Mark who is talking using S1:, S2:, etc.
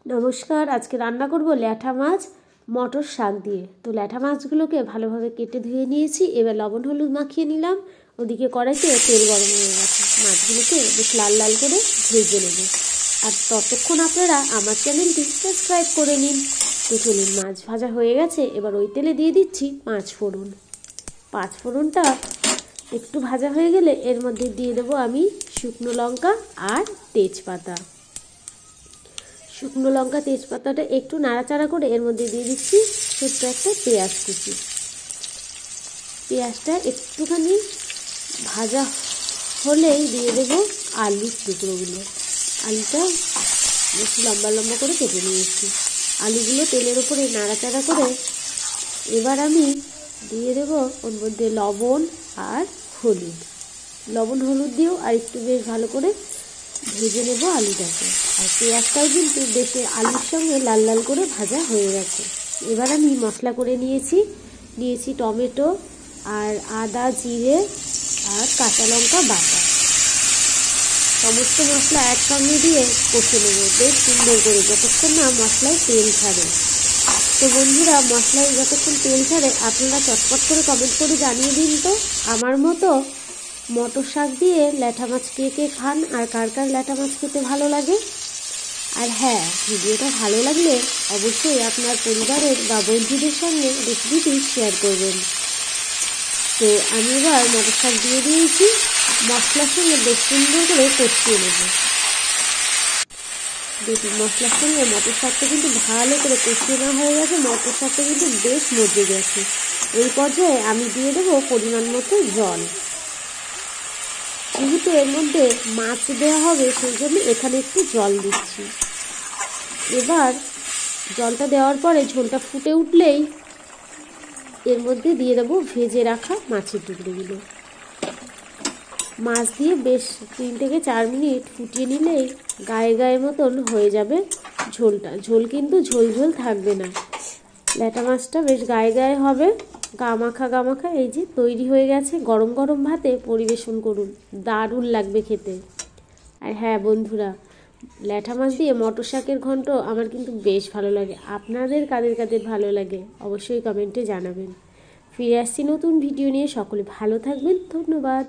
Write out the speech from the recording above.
S1: নমস্কার, আজকে রান্না করব ল্যাঠা মাছ মটর শাক দিয়ে। তো ল্যাঠা মাছগুলোকে ভালোভাবে কেটে ধুয়ে নিয়েছি। এবার লবণ হলুদ মাখিয়ে নিলাম। ওদিকে কড়াইতে তেল গরম হয়ে গেছে, মাছগুলোকে বেশ লাল লাল করে ভেজে নেব। আর ততক্ষণ আপনারা আমার চ্যানেলটি সাবস্ক্রাইব করে নিন। তো চলুন, মাছ ভাজা হয়ে গেছে। এবার ওই তেলে দিয়ে দিচ্ছি পাঁচ ফোড়নটা একটু ভাজা হয়ে গেলে এর মধ্যে দিয়ে দেবো আমি শুকনো লঙ্কা আর তেজপাতা। শুকনো লঙ্কা তেজপাতাটা একটু নাড়াচাড়া করে এর মধ্যে দিয়ে দিচ্ছি ছোট্ট একটা পেঁয়াজ কুচি। পেঁয়াজটা একটুখানি ভাজা হলেই দিয়ে দেবো আলুর টুকরোগুলো। আলুটা বেশ লম্বা লম্বা করে কেটে নিয়েছি। আলুগুলো তেলের ওপরে নাড়াচাড়া করে এবার আমি দিয়ে দেবো ওর মধ্যে লবণ আর হলুদ। লবণ হলুদ দিয়েও আর একটু বেশ ভালো করে ভেজে নেব আলুটাকে। আর পেঁয়াজটাও কিন্তু বেশি আলুর সঙ্গে লাল লাল করে ভাজা হয়ে গেছে। এবার আমি মশলা করে নিয়েছি টমেটো আর আদা জিরে আর কাঁচা লঙ্কা বাটা। সমস্ত মশলা একসঙ্গে দিয়ে কষে নেব বেশ সুন্দর করে, যতক্ষণ না মশলায় তেল ছাড়ে। তো বন্ধুরা, মশলায় যতক্ষণ তেল ছাড়ে আপনারা চটপট করে কমেন্ট করে জানিয়ে দিন তো আমার মতো মটর শাক দিয়ে ল্যাঠা মাছ কে কে খান, আর কার কার ল্যাঠা মাছ খেতে ভালো লাগে। আর হ্যাঁ, ভিডিওটা ভালো লাগলে অবশ্যই আপনার পরিবারের বা বন্ধুদের সঙ্গে রেসিপিটি শেয়ার করবেন। তো আমি এবার মটর শাক দিয়ে দিয়েছি, মশলার সঙ্গে বেশ সুন্দর করে কষিয়ে নেব। দেখুন, মশলার সঙ্গে মটর শাকটা কিন্তু ভালো করে কষিয়ে নেওয়া হয়ে গেছে। মটর শাকটা কিন্তু বেশ মজে গেছে। এই পর্যায়ে আমি দিয়ে দেবো পরিমাণ মতো জল। যেহেতু এর মধ্যে মাছ দেওয়া হবে সেই জন্য এখানে একটু জল দিচ্ছি। এবার জলটা দেওয়ার পরে ঝোলটা ফুটে উঠলেই এর মধ্যে দিয়ে দেবো ভেজে রাখা মাছের টুকরোগুলো। মাছ দিয়ে বেশ 3 থেকে 4 মিনিট ফুটিয়ে নিলেই গায়ে গায়ে মতন হয়ে যাবে ঝোলটা। ঝোল কিন্তু ঝোল ঝোল থাকবে না, ল্যাঠা মাছটা বেশ গায়ে গায়ে হবে, গা মাখা। এই যে তৈরি হয়ে গেছে। গরম গরম ভাতে পরিবেশন করুন, দারুণ লাগবে খেতে। আর হ্যাঁ বন্ধুরা, ল্যাঠা মাছ দিয়ে মটর শাকের ঘন্ট আমার কিন্তু বেশ ভালো লাগে। আপনাদের কাদের কাদের ভালো লাগে অবশ্যই কমেন্টে জানাবেন। ফিরে আসছি নতুন ভিডিও নিয়ে। সকলে ভালো থাকবেন, ধন্যবাদ।